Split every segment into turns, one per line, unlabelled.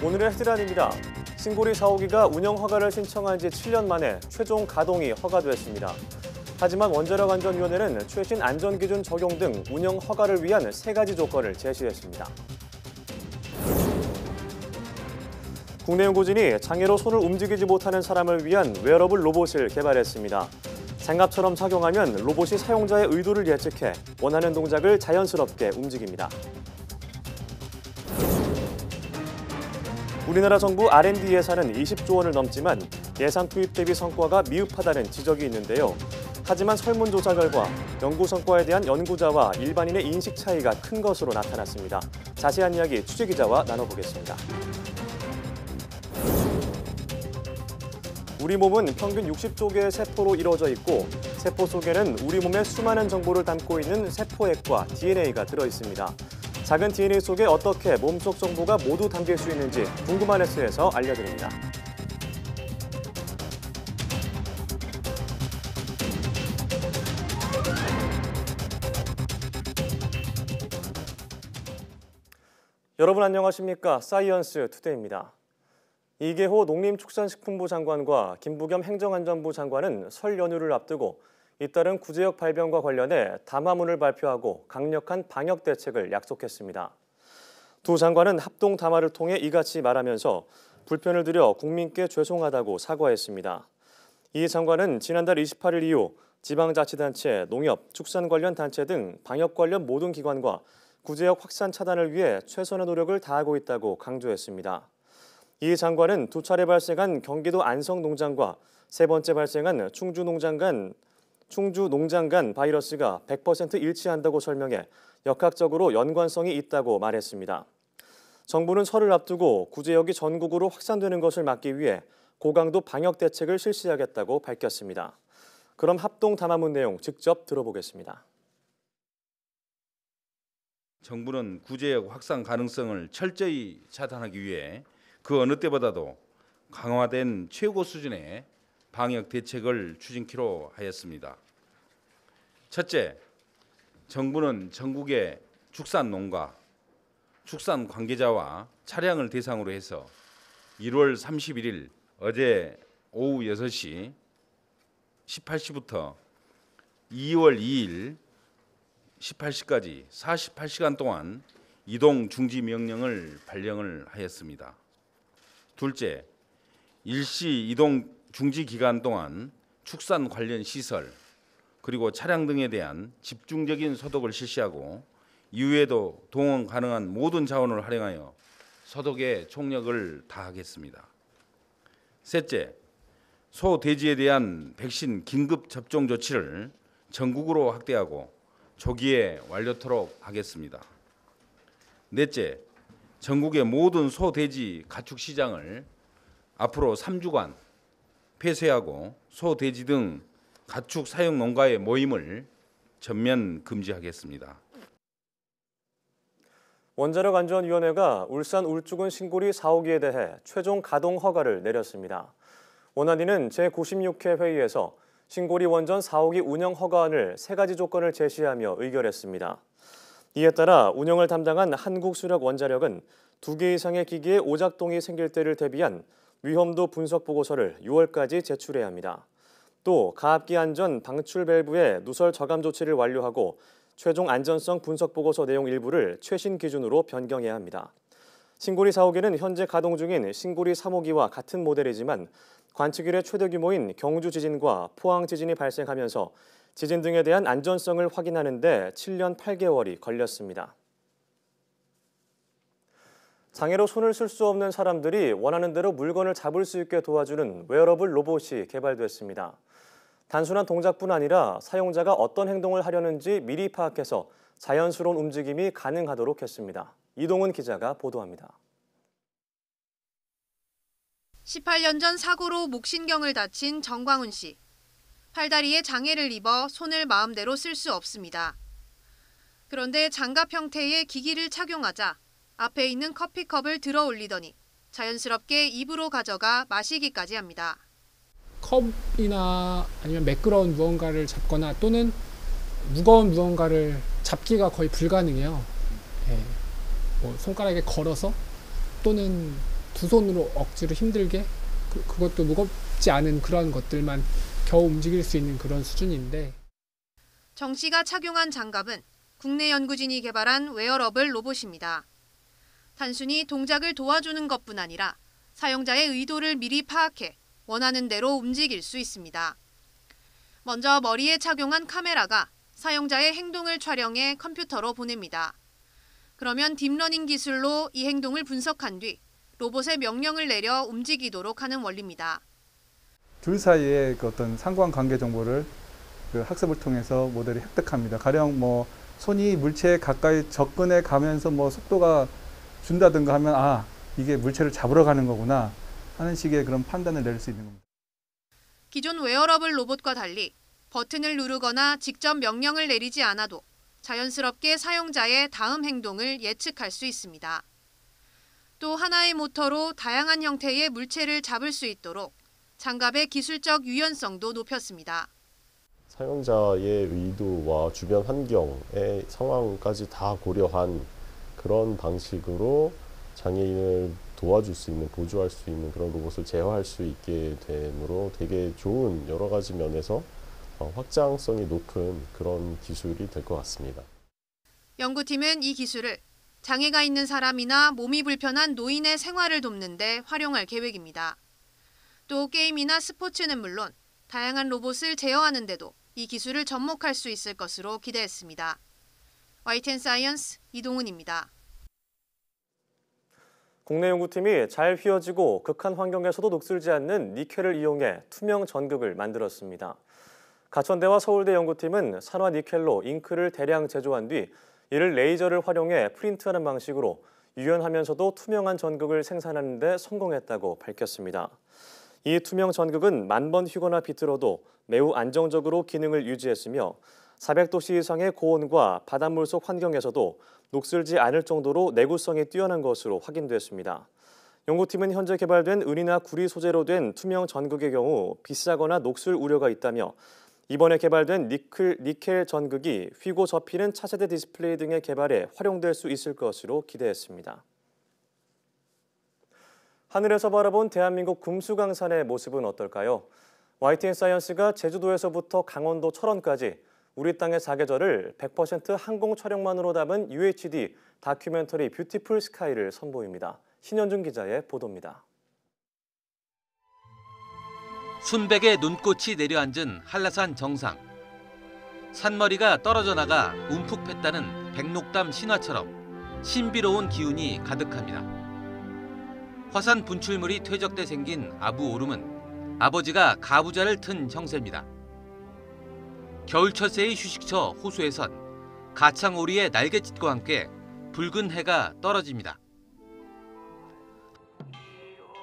오늘의 헤드라인입니다. 신고리 4호기가 운영 허가를 신청한 지 7년 만에 최종 가동이 허가됐습니다. 하지만 원자력안전위원회는 최신 안전기준 적용 등 운영 허가를 위한 3가지 조건을 제시했습니다. 국내 연구진이 장애로 손을 움직이지 못하는 사람을 위한 웨어러블 로봇을 개발했습니다. 장갑처럼 착용하면 로봇이 사용자의 의도를 예측해 원하는 동작을 자연스럽게 움직입니다. 우리나라 정부 R&D 예산은 20조 원을 넘지만 예산 투입 대비 성과가 미흡하다는 지적이 있는데요. 하지만 설문조사 결과 연구 성과에 대한 연구자와 일반인의 인식 차이가 큰 것으로 나타났습니다. 자세한 이야기 취재기자와 나눠보겠습니다. 우리 몸은 평균 60조 개의 세포로 이루어져 있고 세포 속에는 우리 몸의 수많은 정보를 담고 있는 세포액과 DNA가 들어있습니다. 작은 DNA 속에 어떻게 몸속 정보가 모두 담길 수 있는지 궁금한 S에서 알려드립니다. 여러분 안녕하십니까? 사이언스 투데이입니다. 이계호 농림축산식품부 장관과 김부겸 행정안전부 장관은 설 연휴를 앞두고 잇따른 구제역 발병과 관련해 담화문을 발표하고 강력한 방역 대책을 약속했습니다. 두 장관은 합동 담화를 통해 이같이 말하면서 불편을 드려 국민께 죄송하다고 사과했습니다. 이 장관은 지난달 28일 이후 지방자치단체, 농협, 축산 관련 단체 등 방역 관련 모든 기관과 구제역 확산 차단을 위해 최선의 노력을 다하고 있다고 강조했습니다. 이 장관은 두 차례 발생한 경기도 안성 농장과 세 번째 발생한 충주 농장 간 바이러스가 100% 일치한다고 설명해 역학적으로 연관성이 있다고 말했습니다. 정부는 설을 앞두고 구제역이 전국으로 확산되는 것을 막기 위해 고강도 방역 대책을 실시하겠다고 밝혔습니다. 그럼 합동 담화문 내용 직접 들어보겠습니다.
정부는 구제역 확산 가능성을 철저히 차단하기 위해 그 어느 때보다도 강화된 최고 수준의 방역 대책을 추진키로 하였습니다. 첫째, 정부는 전국의 축산 농가, 축산 관계자와 차량을 대상으로 해서 1월 31일 어제 오후 6시 18시부터 2월 2일 18시까지 48시간 동안 이동 중지 명령을 발령을 하였습니다. 둘째, 일시 이동 중지 기간 동안 축산 관련 시설 그리고 차량 등에 대한 집중적인 소독을 실시하고 이후에도 동원 가능한 모든 자원을 활용하여 소독에 총력을 다하겠습니다. 셋째, 소, 돼지에 대한 백신 긴급 접종 조치를 전국으로 확대하고 조기에 완료토록 하겠습니다. 넷째, 전국의 모든 소, 돼지 가축 시장을 앞으로 3주간 폐쇄하고 소, 돼지 등 가축 사육 농가의 모임을 전면 금지하겠습니다.
원자력안전위원회가 울산 울주군 신고리 4호기에 대해 최종 가동 허가를 내렸습니다. 원안위는 제96회 회의에서 신고리 원전 4호기 운영 허가안을 3가지 조건을 제시하며 의결했습니다. 이에 따라 운영을 담당한 한국수력원자력은 2개 이상의 기기에 오작동이 생길 때를 대비한 위험도 분석 보고서를 6월까지 제출해야 합니다. 또 가압기 안전 방출 밸브의 누설 저감 조치를 완료하고 최종 안전성 분석 보고서 내용 일부를 최신 기준으로 변경해야 합니다. 신고리 4호기는 현재 가동 중인 신고리 3호기와 같은 모델이지만 관측 이래 최대 규모인 경주 지진과 포항 지진이 발생하면서 지진 등에 대한 안전성을 확인하는 데 7년 8개월이 걸렸습니다. 장애로 손을 쓸 수 없는 사람들이 원하는 대로 물건을 잡을 수 있게 도와주는 웨어러블 로봇이 개발됐습니다. 단순한 동작뿐 아니라 사용자가 어떤 행동을 하려는지 미리 파악해서 자연스러운 움직임이 가능하도록 했습니다. 이동훈 기자가 보도합니다.
18년 전 사고로 목신경을 다친 정광훈 씨. 팔다리에 장애를 입어 손을 마음대로 쓸 수 없습니다. 그런데 장갑 형태의 기기를 착용하자 앞에 있는 커피컵을 들어 올리더니 자연스럽게 입으로 가져가 마시기까지 합니다.
컵이나 아니면 매끄러운 무언가를 잡거나 또는 무거운 무언가를 잡기가 거의 불가능해요. 뭐 손가락에 걸어서 또는 두 손으로 억지로 힘들게 그것도 무겁지 않은 그런 것들만 겨우 움직일 수 있는 그런 수준인데.
정 씨가 착용한 장갑은 국내 연구진이 개발한 웨어러블 로봇입니다. 단순히 동작을 도와주는 것뿐 아니라 사용자의 의도를 미리 파악해 원하는 대로 움직일 수 있습니다. 먼저 머리에 착용한 카메라가 사용자의 행동을 촬영해 컴퓨터로 보냅니다. 그러면 딥러닝 기술로 이 행동을 분석한 뒤 로봇에 명령을 내려 움직이도록 하는 원리입니다.
둘 사이의 그 어떤 상관관계 정보를 그 학습을 통해서 모델이 획득합니다. 가령 뭐 손이 물체에 가까이 접근해 가면서 뭐 속도가 준다든가 하면 아, 이게 물체를 잡으러 가는 거구나 하는 식의 그런 판단을 내릴 수 있는 겁니다.
기존 웨어러블 로봇과 달리 버튼을 누르거나 직접 명령을 내리지 않아도 자연스럽게 사용자의 다음 행동을 예측할 수 있습니다. 또 하나의 모터로 다양한 형태의 물체를 잡을 수 있도록 장갑의 기술적 유연성도 높였습니다.
사용자의 의도와 주변 환경의 상황까지 다 고려한 그런 방식으로 장애인을 도와줄 수 있는, 보조할 수 있는 그런 로봇을 제어할 수 있게 되므로 되게 좋은 여러 가지 면에서 확장성이 높은 그런 기술이 될 것 같습니다.
연구팀은 이 기술을 장애가 있는 사람이나 몸이 불편한 노인의 생활을 돕는 데 활용할 계획입니다. 또 게임이나 스포츠는 물론 다양한 로봇을 제어하는 데도 이 기술을 접목할 수 있을 것으로 기대했습니다. YTN 사이언스 이동훈입니다.
국내 연구팀이 잘 휘어지고 극한 환경에서도 녹슬지 않는 니켈을 이용해 투명 전극을 만들었습니다. 가천대와 서울대 연구팀은 산화 니켈로 잉크를 대량 제조한 뒤 이를 레이저를 활용해 프린트하는 방식으로 유연하면서도 투명한 전극을 생산하는 데 성공했다고 밝혔습니다. 이 투명 전극은 10,000번 휘거나 비틀어도 매우 안정적으로 기능을 유지했으며 400도씨 이상의 고온과 바닷물 속 환경에서도 녹슬지 않을 정도로 내구성이 뛰어난 것으로 확인됐습니다. 연구팀은 현재 개발된 은이나 구리 소재로 된 투명 전극의 경우 비싸거나 녹슬 우려가 있다며 이번에 개발된 니켈 전극이 휘고 접히는 차세대 디스플레이 등의 개발에 활용될 수 있을 것으로 기대했습니다. 하늘에서 바라본 대한민국 금수강산의 모습은 어떨까요? YTN 사이언스가 제주도에서부터 강원도 철원까지 우리 땅의 사계절을 100% 항공 촬영만으로 담은 UHD 다큐멘터리 뷰티풀 스카이를 선보입니다. 신현준 기자의 보도입니다.
순백의 눈꽃이 내려앉은 한라산 정상. 산머리가 떨어져 나가 움푹 팼다는 백록담 신화처럼 신비로운 기운이 가득합니다. 화산 분출물이 퇴적돼 생긴 아부 오름은 아버지가 가부좌를 튼 형세입니다. 겨울철새의 휴식처 호수에선 가창오리의 날갯짓과 함께 붉은 해가 떨어집니다.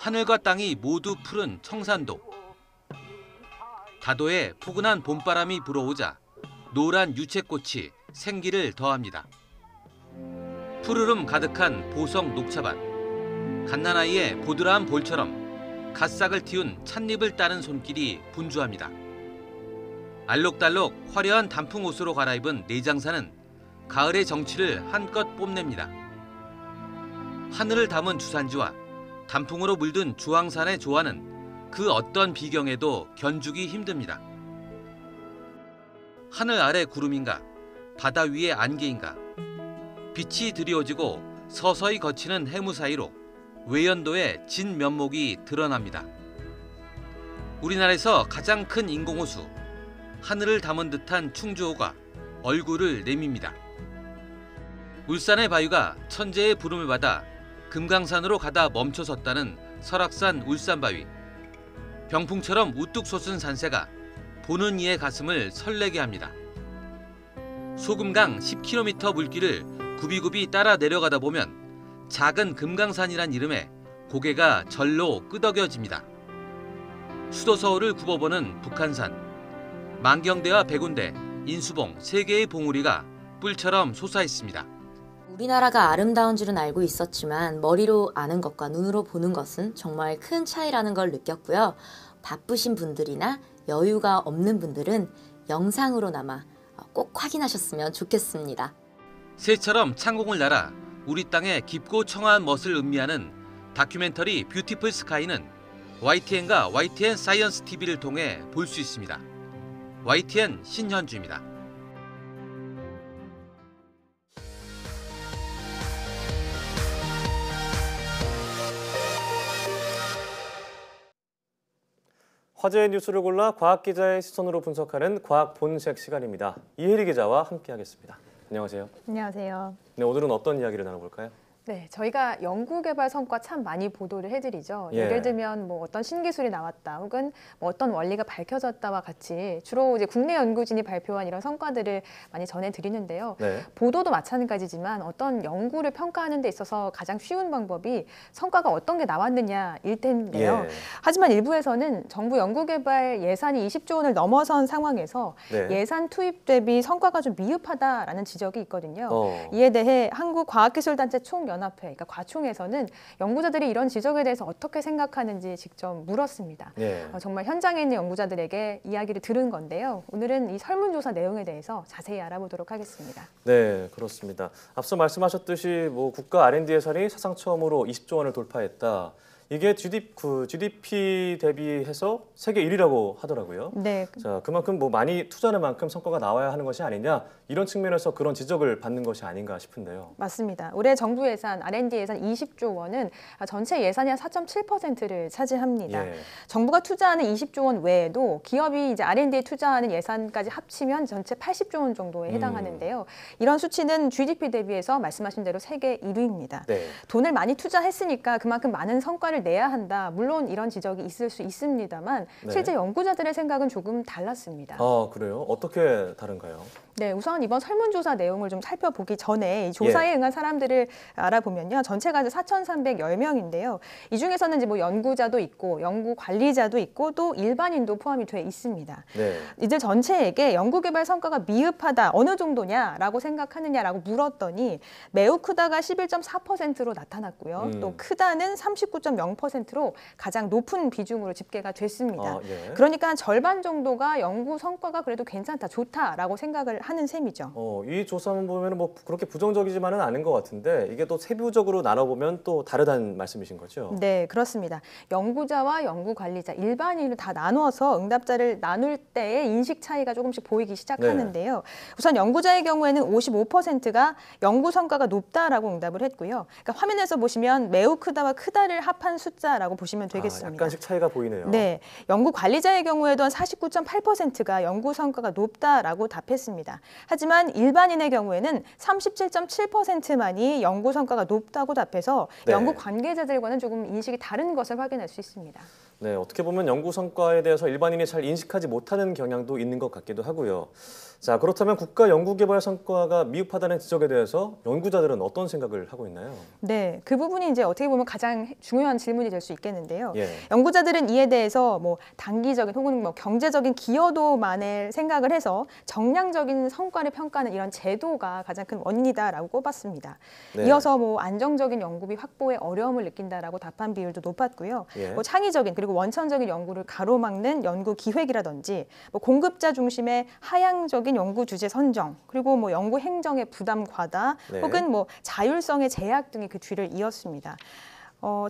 하늘과 땅이 모두 푸른 청산도. 다도에 포근한 봄바람이 불어오자 노란 유채꽃이 생기를 더합니다. 푸르름 가득한 보성 녹차밭. 갓난아이의 보드라한 볼처럼 갓싹을 틔운 찻잎을 따는 손길이 분주합니다. 알록달록 화려한 단풍 옷으로 갈아입은 내장산은 가을의 정취를 한껏 뽐냅니다. 하늘을 담은 주산지와 단풍으로 물든 주황산의 조화는 그 어떤 비경에도 견주기 힘듭니다. 하늘 아래 구름인가, 바다 위의 안개인가, 빛이 드리워지고 서서히 거치는 해무 사이로 외연도의 진면목이 드러납니다. 우리나라에서 가장 큰 인공호수, 하늘을 담은 듯한 충주호가 얼굴을 내밉니다. 울산의 바위가 천재의 부름을 받아 금강산으로 가다 멈춰섰다는 설악산 울산바위. 병풍처럼 우뚝 솟은 산세가 보는 이의 가슴을 설레게 합니다. 소금강 10km 물길을 굽이굽이 따라 내려가다 보면 작은 금강산이란 이름에 고개가 절로 끄덕여집니다. 수도 서울을 굽어보는 북한산. 만경대와 백운대, 인수봉 3개의 봉우리가 뿔처럼 솟아있습니다.
우리나라가 아름다운 줄은 알고 있었지만 머리로 아는 것과 눈으로 보는 것은 정말 큰 차이라는 걸 느꼈고요. 바쁘신 분들이나 여유가 없는 분들은 영상으로나마 꼭 확인하셨으면 좋겠습니다.
새처럼 창공을 날아 우리 땅의 깊고 청아한 멋을 음미하는 다큐멘터리 뷰티풀 스카이는 YTN과 YTN 사이언스 TV를 통해 볼 수 있습니다. YTN 신현주입니다.
화제의 뉴스를 골라 과학 기자의 시선으로 분석하는 과학 본색 시간입니다. 이혜리 기자와 함께하겠습니다. 안녕하세요.
안녕하세요.
네, 오늘은 어떤 이야기를 나눠볼까요?
네, 저희가 연구개발 성과 참 많이 보도를 해드리죠.
예.
예를 들면 뭐 어떤 신기술이 나왔다, 혹은 뭐 어떤 원리가 밝혀졌다와 같이 주로 이제 국내 연구진이 발표한 이런 성과들을 많이 전해드리는데요.
네.
보도도 마찬가지지만 어떤 연구를 평가하는 데 있어서 가장 쉬운 방법이 성과가 어떤 게 나왔느냐일 텐데요.
예.
하지만 일부에서는 정부 연구개발 예산이 20조 원을 넘어선 상황에서
네.
예산 투입 대비 성과가 좀 미흡하다라는 지적이 있거든요.
어.
이에 대해 한국과학기술단체 총연합회, 그러니까 과총에서는 연구자들이 이런 지적에 대해서 어떻게 생각하는지 직접 물었습니다.
예.
정말 현장에 있는 연구자들에게 이야기를 들은 건데요. 오늘은 이 설문조사 내용에 대해서 자세히 알아보도록 하겠습니다.
네, 그렇습니다. 앞서 말씀하셨듯이 뭐 국가 R&D 예산이 사상 처음으로 20조 원을 돌파했다. 이게 GDP 대비해서 세계 1위라고 하더라고요.
네.
자, 그만큼 뭐 많이 투자하는 만큼 성과가 나와야 하는 것이 아니냐, 이런 측면에서 그런 지적을 받는 것이 아닌가 싶은데요.
맞습니다. 올해 정부 예산, R&D 예산 20조 원은 전체 예산의 한 4.7%를 차지합니다.
예.
정부가 투자하는 20조 원 외에도 기업이 이제 R&D에 투자하는 예산까지 합치면 전체 80조 원 정도에 해당하는데요. 이런 수치는 GDP 대비해서 말씀하신 대로 세계 1위입니다.
네.
돈을 많이 투자했으니까 그만큼 많은 성과를 내야 한다. 물론 이런 지적이 있을 수 있습니다만
네.
실제 연구자들의 생각은 조금 달랐습니다.
아, 그래요? 어떻게 다른가요?
네, 우선 이번 설문조사 내용을 좀 살펴보기 전에 이 조사에 응한 사람들을 알아보면요. 전체가 4,310명인데요. 이 중에서는 이제 뭐 연구자도 있고 연구 관리자도 있고 또 일반인도 포함이 돼 있습니다.
네.
이들 전체에게 연구개발 성과가 미흡하다, 어느 정도냐라고 생각하느냐라고 물었더니 매우 크다가 11.4%로 나타났고요. 또 크다는 39.0%로 가장 높은 비중으로 집계가 됐습니다.
아, 예.
그러니까 절반 정도가 연구 성과가 그래도 괜찮다, 좋다라고 생각을 하는 셈이죠.
이 조사만 보면 뭐 그렇게 부정적이지만은 않은 것 같은데 이게 또 세부적으로 나눠보면 또 다르다는 말씀이신 거죠?
네, 그렇습니다. 연구자와 연구 관리자, 일반인을 다 나누어서 응답자를 나눌 때의 인식 차이가 조금씩 보이기 시작하는데요. 네. 우선 연구자의 경우에는 55%가 연구 성과가 높다라고 응답을 했고요. 그러니까 화면에서 보시면 매우 크다와 크다를 합한 숫자라고 보시면 되겠습니다.
약간씩 차이가 보이네요.
네, 연구 관리자의 경우에도 한 49.8%가 연구 성과가 높다라고 답했습니다. 하지만 일반인의 경우에는 37.7%만이 연구 성과가 높다고 답해서
네.
연구 관계자들과는 조금 인식이 다른 것을 확인할 수 있습니다.
네, 어떻게 보면 연구 성과에 대해서 일반인이 잘 인식하지 못하는 경향도 있는 것 같기도 하고요. 자, 그렇다면 국가 연구개발 성과가 미흡하다는 지적에 대해서 연구자들은 어떤 생각을 하고 있나요?
네, 그 부분이 이제 어떻게 보면 가장 중요한 질문이 될 수 있겠는데요.
예.
연구자들은 이에 대해서 뭐 단기적인 혹은 뭐 경제적인 기여도만을 생각을 해서 정량적인 성과를 평가하는 이런 제도가 가장 큰 원인이다라고 꼽았습니다.
네.
이어서 뭐 안정적인 연구비 확보에 어려움을 느낀다라고 답한 비율도 높았고요.
예.
뭐 창의적인 그리고 원천적인 연구를 가로막는 연구 기획이라든지 뭐 공급자 중심의 하향적인 연구 주제 선정, 그리고 뭐 연구 행정의 부담 과다,
네.
혹은 뭐 자율성의 제약 등이 그 뒤를 이었습니다.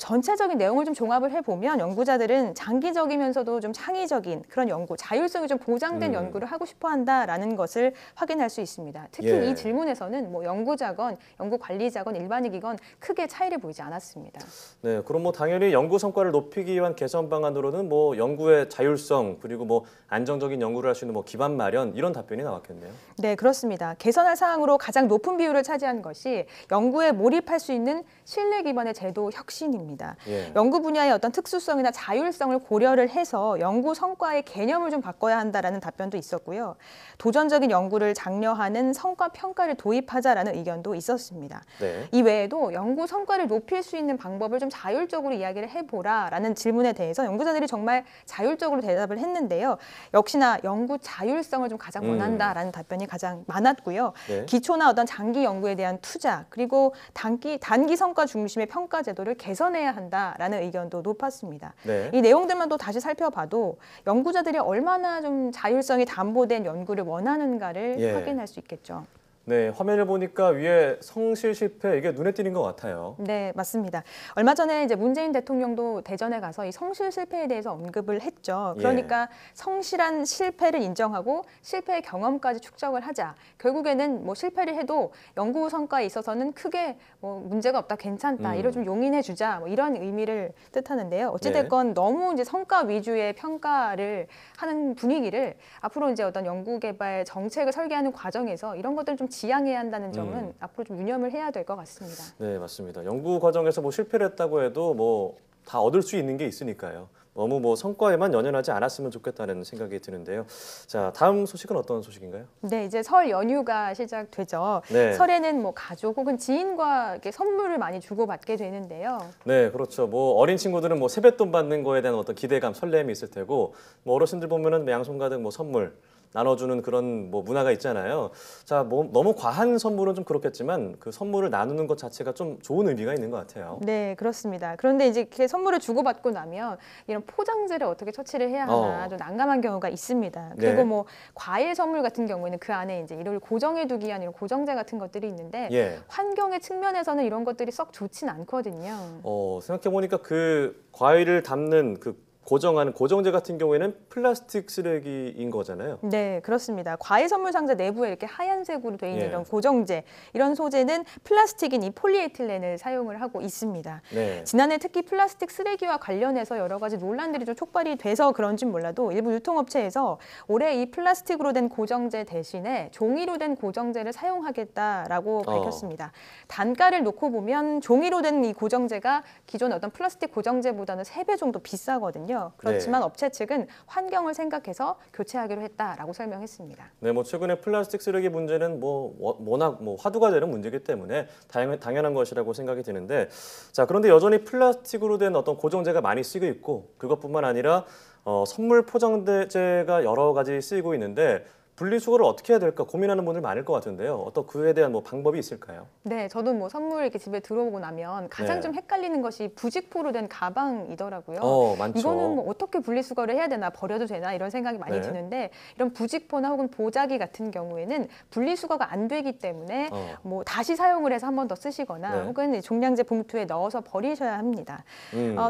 전체적인 내용을 좀 종합을 해보면 연구자들은 장기적이면서도 좀 창의적인 그런 연구, 자율성이 좀 보장된 연구를 하고 싶어 한다라는 것을 확인할 수 있습니다. 특히
예.
이 질문에서는 뭐 연구자건 연구 관리자건 일반인이건 크게 차이를 보이지 않았습니다.
네, 그럼 뭐 당연히 연구 성과를 높이기 위한 개선 방안으로는 뭐 연구의 자율성 그리고 뭐 안정적인 연구를 할 수 있는 뭐 기반 마련 이런 답변이 나왔겠네요.
네, 그렇습니다. 개선할 사항으로 가장 높은 비율을 차지한 것이 연구에 몰입할 수 있는 신뢰 기반의 제도 혁신입니다.
예.
연구 분야의 어떤 특수성이나 자율성을 고려를 해서 연구 성과의 개념을 좀 바꿔야 한다라는 답변도 있었고요. 도전적인 연구를 장려하는 성과 평가를 도입하자라는 의견도 있었습니다.
네.
이 외에도 연구 성과를 높일 수 있는 방법을 좀 자율적으로 이야기를 해보라라는 질문에 대해서 연구자들이 정말 자율적으로 대답을 했는데요. 역시나 연구 자율성을 좀 가장 원한다라는 답변이 가장 많았고요.
네.
기초나 어떤 장기 연구에 대한 투자, 그리고 단기 성과 중심의 평가 제도를 개선해야 한다라는 의견도 높았습니다.
네.
이 내용들만 또 다시 살펴봐도 연구자들이 얼마나 좀 자율성이 담보된 연구를 원하는가를
예.
확인할 수 있겠죠.
네, 화면을 보니까 위에 성실 실패 이게 눈에 띄는 것 같아요.
네, 맞습니다. 얼마 전에 이제 문재인 대통령도 대전에 가서 이 성실 실패에 대해서 언급을 했죠. 그러니까 성실한 실패를 인정하고 실패의 경험까지 축적을 하자. 결국에는 뭐 실패를 해도 연구 성과에 있어서는 크게 뭐 문제가 없다, 괜찮다, 이걸 좀 용인해 주자, 뭐 이런 의미를 뜻하는데요. 어찌됐건 너무 이제 성과 위주의 평가를 하는 분위기를 앞으로 이제 어떤 연구개발 정책을 설계하는 과정에서 이런 것들을 좀 지양해야 한다는 점은 앞으로 좀 유념을 해야 될 것 같습니다.
네, 맞습니다. 연구 과정에서 뭐 실패를 했다고 해도 뭐 다 얻을 수 있는 게 있으니까요. 너무 뭐 성과에만 연연하지 않았으면 좋겠다는 생각이 드는데요. 자, 다음 소식은 어떤 소식인가요?
네, 이제 설 연휴가 시작되죠.
네.
설에는 뭐 가족 혹은 지인과 이렇게 선물을 많이 주고받게 되는데요.
네, 그렇죠. 뭐 어린 친구들은 뭐 세뱃돈 받는 거에 대한 어떤 기대감, 설렘이 있을 테고, 뭐 어르신들 보면은 양손 가득 뭐 선물 나눠주는 그런 뭐 문화가 있잖아요. 자, 뭐 너무 과한 선물은 좀 그렇겠지만 그 선물을 나누는 것 자체가 좀 좋은 의미가 있는 것 같아요.
네, 그렇습니다. 그런데 이제 이렇게 선물을 주고받고 나면 이런 포장재를 어떻게 처치를 해야 하나 좀 난감한 경우가 있습니다. 그리고
네.
뭐 과일 선물 같은 경우에는 그 안에 이제 이를 고정해두기 위한 이런 고정재 같은 것들이 있는데 환경의 측면에서는 이런 것들이 썩 좋진 않거든요.
생각해 보니까 그 과일을 담는 그 고정하는 고정재 같은 경우에는 플라스틱 쓰레기인 거잖아요.
네, 그렇습니다. 과일 선물 상자 내부에 이렇게 하얀색으로 되어 있는 이런 고정재, 이런 소재는 플라스틱인 이 폴리에틸렌을 사용을 하고 있습니다.
네.
지난해 특히 플라스틱 쓰레기와 관련해서 여러 가지 논란들이 좀 촉발이 돼서 그런진 몰라도 일부 유통업체에서 올해 이 플라스틱으로 된 고정재 대신에 종이로 된 고정재를 사용하겠다라고 밝혔습니다. 단가를 놓고 보면 종이로 된 이 고정재가 기존 어떤 플라스틱 고정재보다는 3배 정도 비싸거든요. 그렇지만 업체 측은 환경을 생각해서 교체하기로 했다라고 설명했습니다.
네, 뭐 최근에 플라스틱 쓰레기 문제는 뭐 워낙 뭐 화두가 되는 문제이기 때문에 당연한 것이라고 생각이 드는데, 자, 그런데 여전히 플라스틱으로 된 어떤 고정재가 많이 쓰이고 있고, 그것뿐만 아니라 선물 포장재가 여러 가지 쓰이고 있는데 분리수거를 어떻게 해야 될까 고민하는 분들 많을 것 같은데요. 어떤 그에 대한 뭐 방법이 있을까요?
네, 저도 뭐 선물 이렇게 집에 들어오고 나면 가장 좀 헷갈리는 것이 부직포로 된 가방이더라고요.
많죠.
이거는 뭐 어떻게 분리수거를 해야 되나, 버려도 되나 이런 생각이 많이 드는데, 이런 부직포나 혹은 보자기 같은 경우에는 분리수거가 안 되기 때문에 뭐 다시 사용을 해서 한 번 더 쓰시거나 혹은 종량제 봉투에 넣어서 버리셔야 합니다.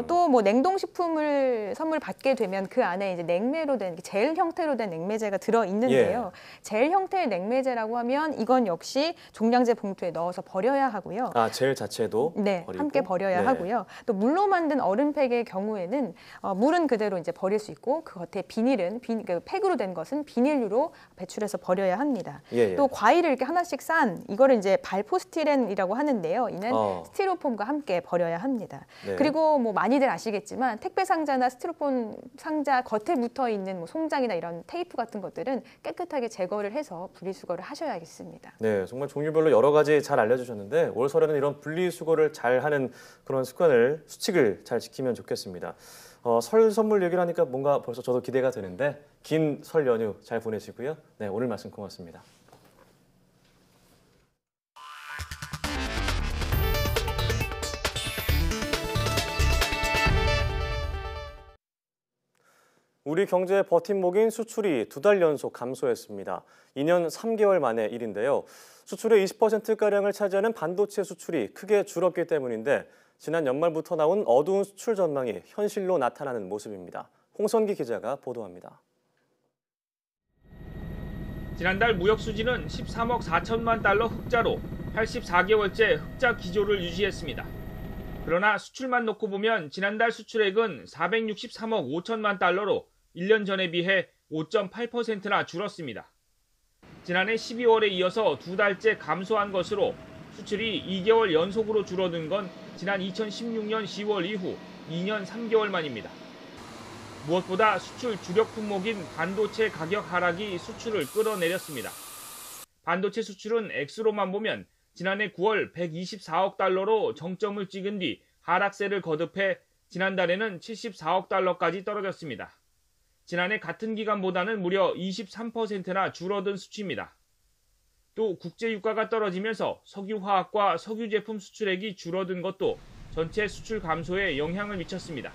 또 뭐 냉동식품을 선물 받게 되면 그 안에 이제 냉매로 된 젤 형태로 된 냉매제가 들어 있는데요. 젤 형태의 냉매제라고 하면 이건 역시 종량제 봉투에 넣어서 버려야 하고요.
젤 자체도
네,
버리고.
함께 버려야 하고요. 또 물로 만든 얼음팩의 경우에는 물은 그대로 이제 버릴 수 있고, 그 겉에 비닐은 그 팩으로 된 것은 비닐류로 배출해서 버려야 합니다. 또 과일을 이렇게 하나씩 싼 이거를 이제 발포스티렌이라고 하는데요. 이는 스티로폼과 함께 버려야 합니다. 그리고 뭐 많이들 아시겠지만 택배 상자나 스티로폼 상자 겉에 붙어 있는 뭐 송장이나 이런 테이프 같은 것들은 깨끗하게 제거를 해서 분리수거를 하셔야겠습니다.
네, 정말 종류별로 여러 가지 잘 알려주셨는데 올 설에는 이런 분리수거를 잘하는 그런 수칙을 잘 지키면 좋겠습니다. 설 선물 얘기를 하니까 뭔가 벌써 저도 기대가 되는데 긴 설 연휴 잘 보내시고요. 네, 오늘 말씀 고맙습니다. 우리 경제의 버팀목인 수출이 2달 연속 감소했습니다. 2년 3개월 만의 일인데요. 수출의 20%가량을 차지하는 반도체 수출이 크게 줄었기 때문인데 지난 연말부터 나온 어두운 수출 전망이 현실로 나타나는 모습입니다. 홍선기 기자가 보도합니다.
지난달 무역 수지는 13억 4천만 달러 흑자로 84개월째 흑자 기조를 유지했습니다. 그러나 수출만 놓고 보면 지난달 수출액은 463억 5천만 달러로 1년 전에 비해 5.8%나 줄었습니다. 지난해 12월에 이어서 2달째 감소한 것으로 수출이 2개월 연속으로 줄어든 건 지난 2016년 10월 이후 2년 3개월 만입니다. 무엇보다 수출 주력 품목인 반도체 가격 하락이 수출을 끌어내렸습니다. 반도체 수출은 액수로만 보면 지난해 9월 124억 달러로 정점을 찍은 뒤 하락세를 거듭해 지난달에는 74억 달러까지 떨어졌습니다. 지난해 같은 기간보다는 무려 23%나 줄어든 수치입니다. 또 국제유가가 떨어지면서 석유화학과 석유제품 수출액이 줄어든 것도 전체 수출 감소에 영향을 미쳤습니다.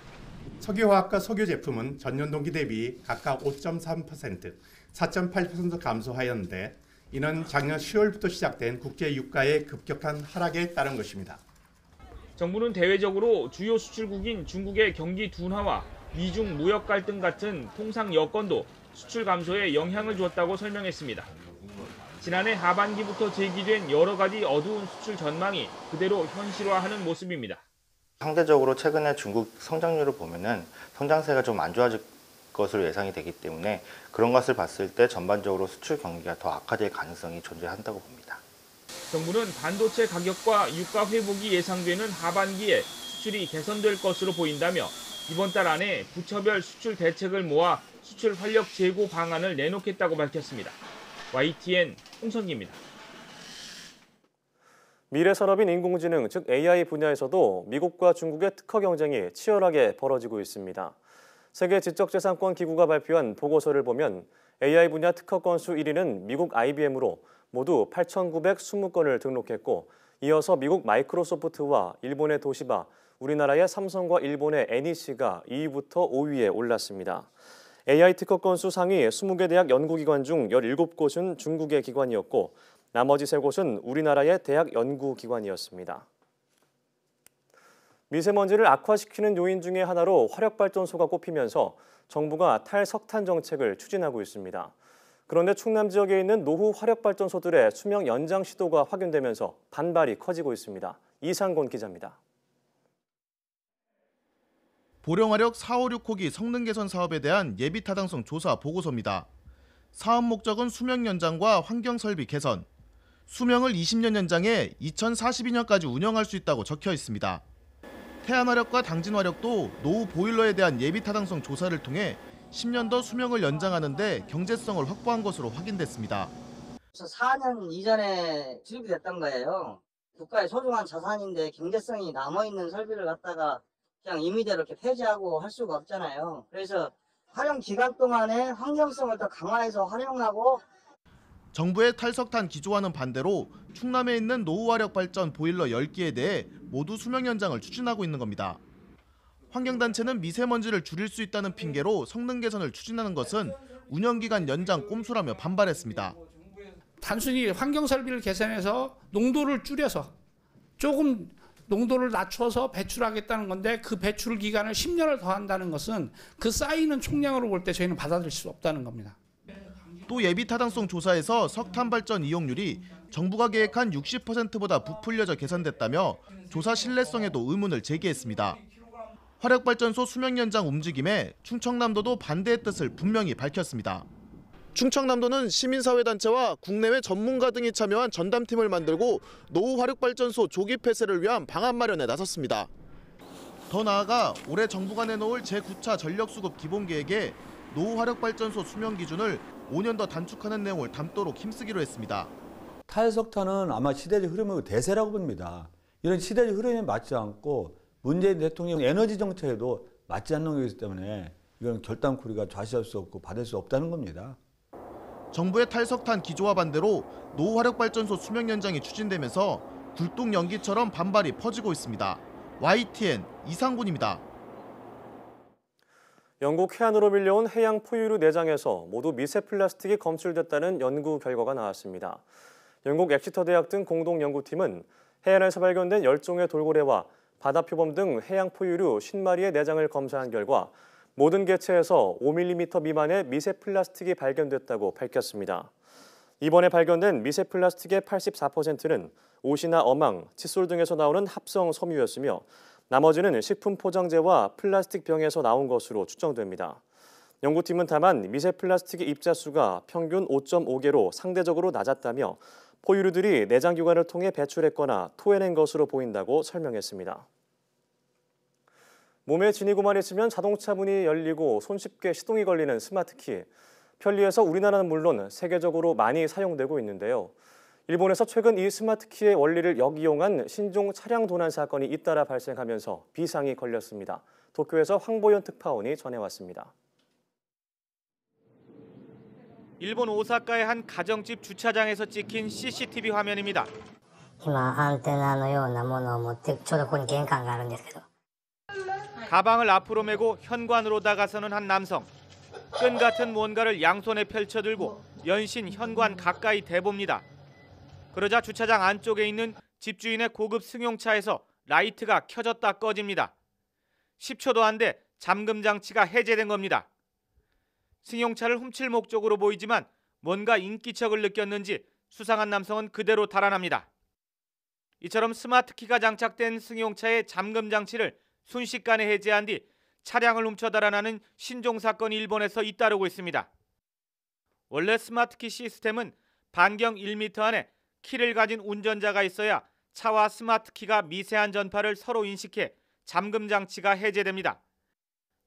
석유화학과 석유제품은 전년 동기 대비 각각 5.3%, 4.8% 감소하였는데 이는 작년 10월부터 시작된 국제 유가의 급격한 하락에 따른 것입니다.
정부는 대외적으로 주요 수출국인 중국의 경기 둔화와 미중 무역 갈등 같은 통상 여건도 수출 감소에 영향을 줬다고 설명했습니다. 지난해 하반기부터 제기된 여러 가지 어두운 수출 전망이 그대로 현실화하는 모습입니다.
상대적으로 최근에 중국 성장률을 보면은 성장세가 좀 안 좋아질 것으로 예상이 되기 때문에 그런 것을 봤을 때 전반적으로 수출 경기가 더 악화될 가능성이 존재한다고 봅니다.
정부는 반도체 가격과 유가 회복이 예상되는 하반기에 수출이 개선될 것으로 보인다며 이번 달 안에 부처별 수출 대책을 모아 수출 활력 제고 방안을 내놓겠다고 밝혔습니다. YTN 홍성기입니다.
미래 산업인 인공지능, 즉 AI 분야에서도 미국과 중국의 특허 경쟁이 치열하게 벌어지고 있습니다. 세계 지적재산권 기구가 발표한 보고서를 보면 AI 분야 특허 건수 1위는 미국 IBM으로 모두 8,920건을 등록했고, 이어서 미국 마이크로소프트와 일본의 도시바, 우리나라의 삼성과 일본의 NEC가 2위부터 5위에 올랐습니다. AI 특허 건수 상위 20개 대학 연구기관 중 17곳은 중국의 기관이었고, 나머지 3곳은 우리나라의 대학 연구기관이었습니다. 미세먼지를 악화시키는 요인 중에 하나로 화력발전소가 꼽히면서 정부가 탈석탄 정책을 추진하고 있습니다. 그런데 충남 지역에 있는 노후 화력발전소들의 수명 연장 시도가 확인되면서 반발이 커지고 있습니다. 이상곤 기자입니다.
보령화력 456호기 성능 개선 사업에 대한 예비 타당성 조사 보고서입니다. 사업 목적은 수명 연장과 환경 설비 개선, 수명을 20년 연장해 2042년까지 운영할 수 있다고 적혀 있습니다. 태안화력과 당진화력도 노후 보일러에 대한 예비 타당성 조사를 통해 10년 더 수명을 연장하는 데 경제성을 확보한 것으로 확인됐습니다.
4년 이전에 수립이 됐던 거예요. 국가의 소중한 자산인데 경제성이 남아있는 설비를 갖다가 그냥 임의대로 이렇게 폐지하고 할 수가 없잖아요. 그래서 활용 기간 동안에 환경성을 더 강화해서 활용하고,
정부의 탈석탄 기조와는 반대로 충남에 있는 노후화력 발전 보일러 10기에 대해 모두 수명 연장을 추진하고 있는 겁니다. 환경단체는 미세먼지를 줄일 수 있다는 핑계로 성능 개선을 추진하는 것은 운영기간 연장 꼼수라며 반발했습니다.
단순히 환경설비를 개선해서 농도를 줄여서 조금 농도를 낮춰서 배출하겠다는 건데, 그 배출 기간을 10년을 더 한다는 것은 그 쌓이는 총량으로 볼 때 저희는 받아들일 수 없다는 겁니다.
또 예비 타당성 조사에서 석탄 발전 이용률이 정부가 계획한 60%보다 부풀려져 개선됐다며 조사 신뢰성에도 의문을 제기했습니다. 화력발전소 수명 연장 움직임에 충청남도도 반대의 뜻을 분명히 밝혔습니다. 충청남도는 시민사회단체와 국내외 전문가 등이 참여한 전담팀을 만들고 노후 화력발전소 조기 폐쇄를 위한 방안 마련에 나섰습니다. 더 나아가 올해 정부가 내놓을 제9차 전력수급 기본계획에 노후 화력발전소 수명 기준을 5년 더 단축하는 내용을 담도록 힘쓰기로 했습니다.
탈석탄은 아마 시대적 흐름의 대세라고 봅니다. 이런 시대적 흐름에 맞지 않고 문재인 대통령 에너지 정책에도 맞지 않는 것이기 때문에 이건 결단코리가 좌시할 수 없고 받을 수 없다는 겁니다.
정부의 탈석탄 기조와 반대로 노후 화력발전소 수명 연장이 추진되면서 굴뚝 연기처럼 반발이 퍼지고 있습니다. YTN 이상곤입니다.
영국 해안으로 밀려온 해양 포유류 내장에서 모두 미세 플라스틱이 검출됐다는 연구 결과가 나왔습니다. 영국 엑시터 대학 등 공동 연구팀은 해안에서 발견된 10종의 돌고래와 바다표범 등 해양 포유류 50마리의 내장을 검사한 결과 모든 개체에서 5mm 미만의 미세 플라스틱이 발견됐다고 밝혔습니다. 이번에 발견된 미세 플라스틱의 84%는 옷이나 어망, 칫솔 등에서 나오는 합성 섬유였으며 나머지는 식품 포장재와 플라스틱 병에서 나온 것으로 추정됩니다. 연구팀은 다만 미세 플라스틱의 입자수가 평균 5.5개로 상대적으로 낮았다며 포유류들이 내장기관을 통해 배출했거나 토해낸 것으로 보인다고 설명했습니다. 몸에 지니고만 있으면 자동차 문이 열리고 손쉽게 시동이 걸리는 스마트키. 편리해서 우리나라는 물론 세계적으로 많이 사용되고 있는데요. 일본에서 최근 이 스마트키의 원리를 역이용한 신종 차량 도난 사건이 잇따라 발생하면서 비상이 걸렸습니다. 도쿄에서 황보현 특파원이 전해왔습니다.
일본 오사카의 한 가정집 주차장에서 찍힌 CCTV 화면입니다.
今アンテナのようなものを持ってちょうどここに玄関があるんですけど
가방을 앞으로 메고 현관으로 다가서는 한 남성. 끈 같은 무언가를 양손에 펼쳐들고 연신 현관 가까이 대봅니다. 그러자 주차장 안쪽에 있는 집주인의 고급 승용차에서 라이트가 켜졌다 꺼집니다. 10초도 안 돼 잠금 장치가 해제된 겁니다. 승용차를 훔칠 목적으로 보이지만 뭔가 인기척을 느꼈는지 수상한 남성은 그대로 달아납니다. 이처럼 스마트키가 장착된 승용차의 잠금 장치를 순식간에 해제한 뒤 차량을 훔쳐 달아나는 신종 사건이 일본에서 잇따르고 있습니다. 원래 스마트키 시스템은 반경 1m 안에 키를 가진 운전자가 있어야 차와 스마트키가 미세한 전파를 서로 인식해 잠금 장치가 해제됩니다.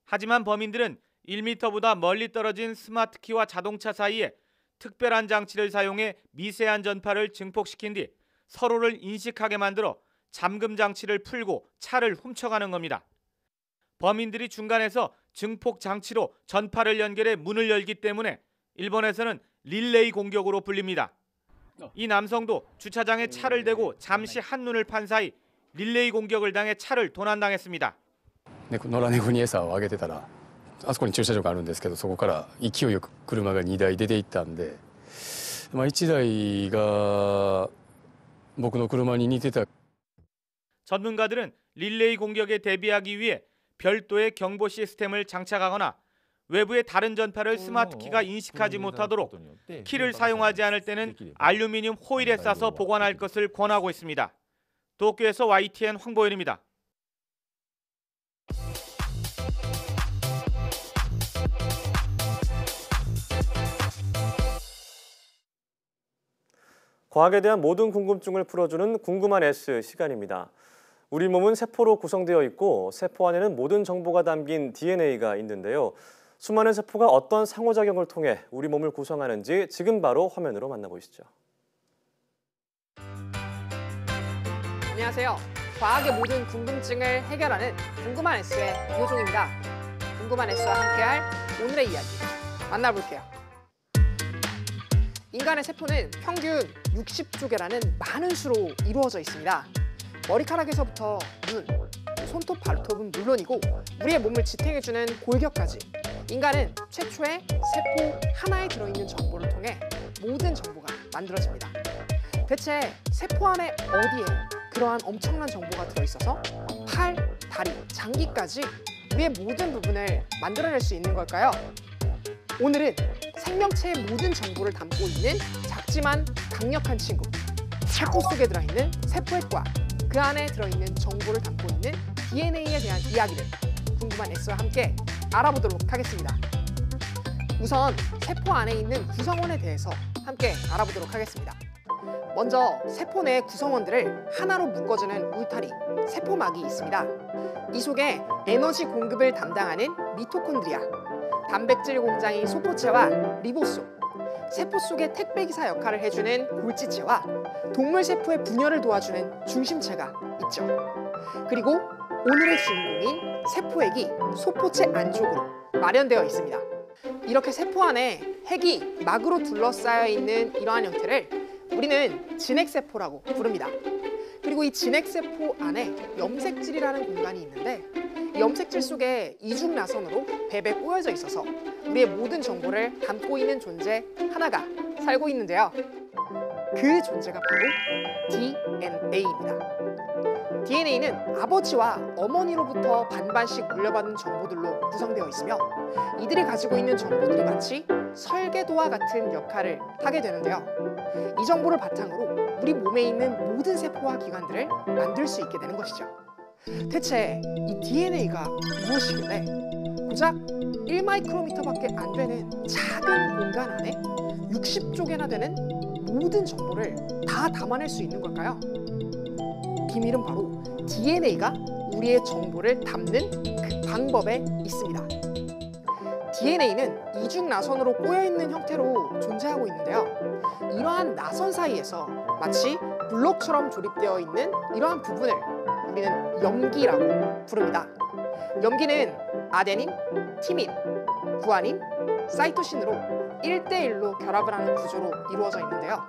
하지만 범인들은 1m보다 멀리 떨어진 스마트키와 자동차 사이에 특별한 장치를 사용해 미세한 전파를 증폭시킨 뒤 서로를 인식하게 만들어 잠금 장치를 풀고 차를 훔쳐가는 겁니다. 범인들이 중간에서 증폭 장치로 전파를 연결해 문을 열기 때문에 일본에서는 릴레이 공격으로 불립니다. 이 남성도 주차장에 차를 대고 잠시 한눈을 판 사이 릴레이 공격을 당해 차를 도난당했습니다.
野良猫に餌をあげてたらあそこに駐車場があるんですけどそこから勢いよく車が2台出て行ったんで、1台が僕の車に似てた.
전문가들은 릴레이 공격에 대비하기 위해 별도의 경보 시스템을 장착하거나 외부의 다른 전파를 스마트키가 인식하지 못하도록 키를 사용하지 않을 때는 알루미늄 호일에 싸서 보관할 것을 권하고 있습니다. 도쿄에서 YTN 황보현입니다.
과학에 대한 모든 궁금증을 풀어주는 궁금한 S 시간입니다. 우리 몸은 세포로 구성되어 있고 세포 안에는 모든 정보가 담긴 DNA가 있는데요. 수많은 세포가 어떤 상호작용을 통해 우리 몸을 구성하는지 지금 바로 화면으로 만나보시죠.
안녕하세요. 과학의 모든 궁금증을 해결하는 궁금한 S의 이호종입니다. 궁금한 S와 함께할 오늘의 이야기 만나볼게요. 인간의 세포는 평균 60조개라는 많은 수로 이루어져 있습니다. 머리카락에서부터 눈, 손톱, 발톱은 물론이고 우리의 몸을 지탱해주는 골격까지 인간은 최초의 세포 하나에 들어있는 정보를 통해 모든 정보가 만들어집니다. 대체 세포 안에 어디에 그러한 엄청난 정보가 들어있어서 팔, 다리, 장기까지 우리의 모든 부분을 만들어낼 수 있는 걸까요? 오늘은 생명체의 모든 정보를 담고 있는 작지만 강력한 친구, 세포 속에 들어있는 세포핵과 그 안에 들어있는 정보를 담고 있는 DNA에 대한 이야기를 궁금한 S와 함께 알아보도록 하겠습니다. 우선 세포 안에 있는 구성원에 대해서 함께 알아보도록 하겠습니다. 먼저 세포 내 구성원들을 하나로 묶어주는 울타리, 세포막이 있습니다. 이 속에 에너지 공급을 담당하는 미토콘드리아, 단백질 공장인 소포체와 리보솜, 세포 속의 택배기사 역할을 해주는 골지체와 동물 세포의 분열을 도와주는 중심체가 있죠. 그리고 오늘의 주인공인 세포핵이 소포체 안쪽으로 마련되어 있습니다. 이렇게 세포 안에 핵이 막으로 둘러싸여 있는 이러한 형태를 우리는 진핵세포라고 부릅니다. 그리고 이 진핵세포 안에 염색질이라는 공간이 있는데 이 염색질 속에 이중나선으로 배배 꼬여져 있어서 우리의 모든 정보를 담고 있는 존재 하나가 살고 있는데요. 그 존재가 바로 DNA입니다. DNA는 아버지와 어머니로부터 반반씩 물려받은 정보들로 구성되어 있으며 이들이 가지고 있는 정보들이 마치 설계도와 같은 역할을 하게 되는데요. 이 정보를 바탕으로 우리 몸에 있는 모든 세포와 기관들을 만들 수 있게 되는 것이죠. 대체 이 DNA가 무엇이길래 고작 1마이크로미터밖에 안 되는 작은 공간 안에 60쪽이나 되는 모든 정보를 다 담아낼 수 있는 걸까요? 비밀은 바로 DNA가 우리의 정보를 담는 그 방법에 있습니다. DNA는 이중나선으로 꼬여있는 형태로 존재하고 있는데요. 이러한 나선 사이에서 마치 블록처럼 조립되어 있는 이러한 부분을 우리는 염기라고 부릅니다. 염기는 아데닌, 티민, 구아닌, 사이토신으로 1대1로 결합을 하는 구조로 이루어져 있는데요.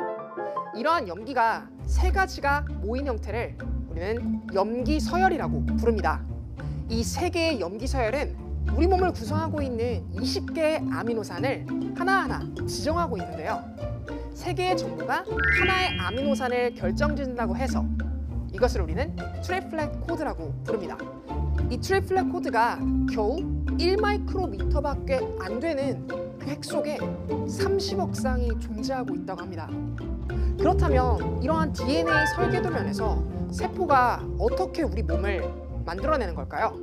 이러한 염기가 세 가지가 모인 형태를 우리는 염기 서열이라고 부릅니다. 이 세 개의 염기 서열은 우리 몸을 구성하고 있는 20개의 아미노산을 하나하나 지정하고 있는데요. 3개의 정보가 하나의 아미노산을 결정짓는다고 해서 이것을 우리는 트리플렛 코드라고 부릅니다. 이 트리플렛 코드가 겨우 1마이크로미터밖에 안 되는 그 핵 속에 30억 쌍이 존재하고 있다고 합니다. 그렇다면 이러한 DNA 설계도 면에서 세포가 어떻게 우리 몸을 만들어내는 걸까요?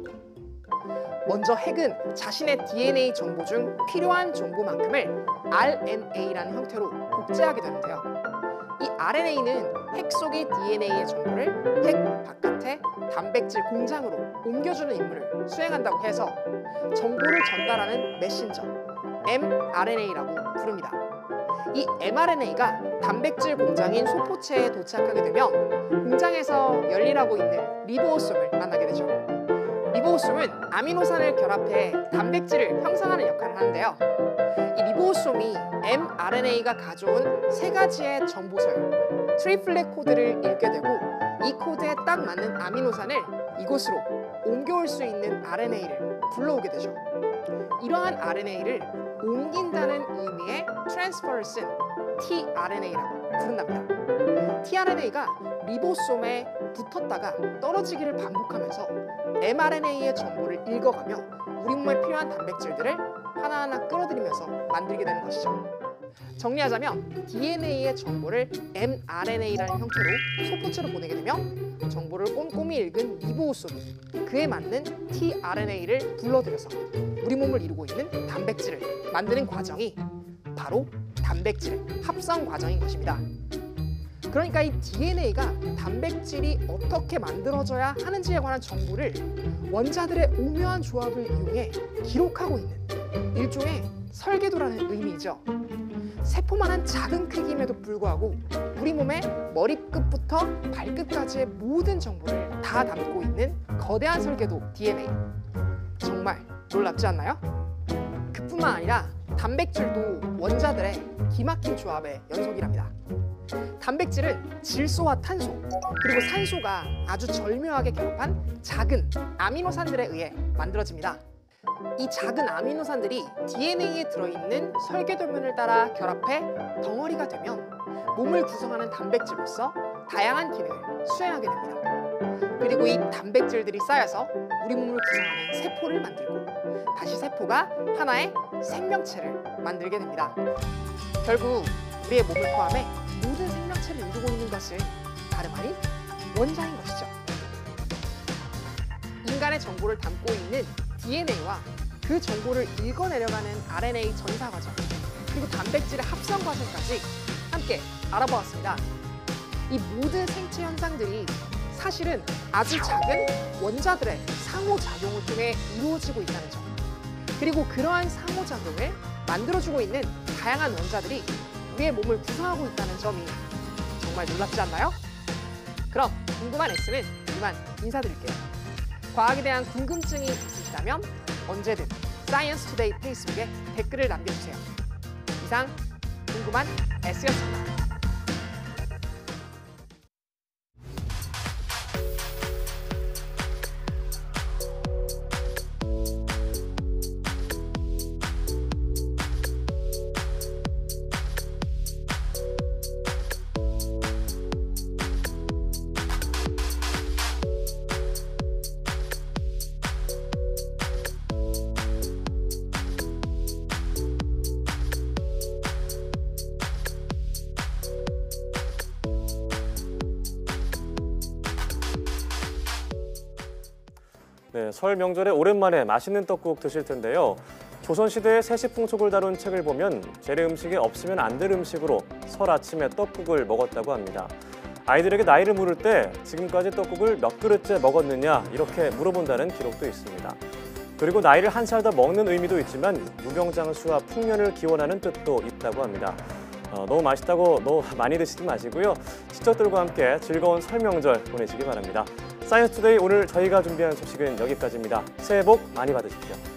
먼저 핵은 자신의 DNA 정보 중 필요한 정보만큼을 RNA라는 형태로 복제하게 되는데요. 이 RNA는 핵 속의 DNA의 정보를 핵 바깥의 단백질 공장으로 옮겨주는 임무를 수행한다고 해서 정보를 전달하는 메신저, mRNA라고 부릅니다. 이 mRNA가 단백질 공장인 소포체에 도착하게 되면 공장에서 열일하고 있는 리보소움을 만나게 되죠. 리보소움은 아미노산을 결합해 단백질을 형성하는 역할을 하는데요. 이 리보소움이 mRNA가 가져온 3가지의 정보서열, 트리플렛 코드를 읽게 되고 이 코드에 딱 맞는 아미노산을 이곳으로 옮겨올 수 있는 RNA를 불러오게 되죠. 이러한 RNA를 옮긴다는 의미의 트랜스퍼를 쓴 tRNA라고 부른답니다. tRNA가 리보솜에 붙었다가 떨어지기를 반복하면서 mRNA의 정보를 읽어가며 우리 몸에 필요한 단백질들을 하나하나 끌어들이면서 만들게 되는 것이죠. 정리하자면 DNA의 정보를 mRNA라는 형태로 소포체로 보내게 되면 정보를 꼼꼼히 읽은 리보솜이 그에 맞는 tRNA를 불러들여서 우리 몸을 이루고 있는 단백질을 만드는 과정이 바로 단백질의 합성 과정인 것입니다. 그러니까 이 DNA가 단백질이 어떻게 만들어져야 하는지에 관한 정보를 원자들의 오묘한 조합을 이용해 기록하고 있는 일종의 설계도라는 의미이죠. 세포만한 작은 크기임에도 불구하고 우리 몸의 머리끝부터 발끝까지의 모든 정보를 다 담고 있는 거대한 설계도 DNA. 정말 놀랍지 않나요? 그뿐만 아니라 단백질도 원자들의 기막힌 조합의 연속이랍니다. 단백질은 질소와 탄소, 그리고 산소가 아주 절묘하게 결합한 작은 아미노산들에 의해 만들어집니다. 이 작은 아미노산들이 DNA에 들어있는 설계도면을 따라 결합해 덩어리가 되면 몸을 구성하는 단백질로서 다양한 기능을 수행하게 됩니다. 그리고 이 단백질들이 쌓여서 우리 몸을 구성하는 세포를 만들고 다시 세포가 하나의 생명체를 만들게 됩니다. 결국 우리의 몸을 포함해 모든 생명체를 이루고 있는 것은 다름 아닌 원자인 것이죠. 인간의 정보를 담고 있는 DNA와 그 정보를 읽어내려가는 RNA 전사 과정, 그리고 단백질의 합성 과정까지 함께 알아보았습니다. 이 모든 생체 현상들이 사실은 아주 작은 원자들의 상호작용을 통해 이루어지고 있다는 점, 그리고 그러한 상호작용을 만들어주고 있는 다양한 원자들이 우리의 몸을 구성하고 있다는 점이 정말 놀랍지 않나요? 그럼 궁금한 S는 이만 인사드릴게요. 과학에 대한 궁금증이 있으시다면 언제든 사이언스 투데이 페이스북에 댓글을 남겨주세요. 이상 궁금한 S였습니다.
네, 설 명절에 오랜만에 맛있는 떡국 드실 텐데요. 조선시대의 세시풍속을 다룬 책을 보면 재래 음식에 없으면 안 될 음식으로 설 아침에 떡국을 먹었다고 합니다. 아이들에게 나이를 물을 때 지금까지 떡국을 몇 그릇째 먹었느냐 이렇게 물어본다는 기록도 있습니다. 그리고 나이를 한 살 더 먹는 의미도 있지만 무병장수와 풍년을 기원하는 뜻도 있다고 합니다. 너무 맛있다고 너무 많이 드시지 마시고요. 친척들과 함께 즐거운 설 명절 보내시기 바랍니다. 사이언스 투데이 오늘 저희가 준비한 소식은 여기까지입니다. 새해 복 많이 받으십시오.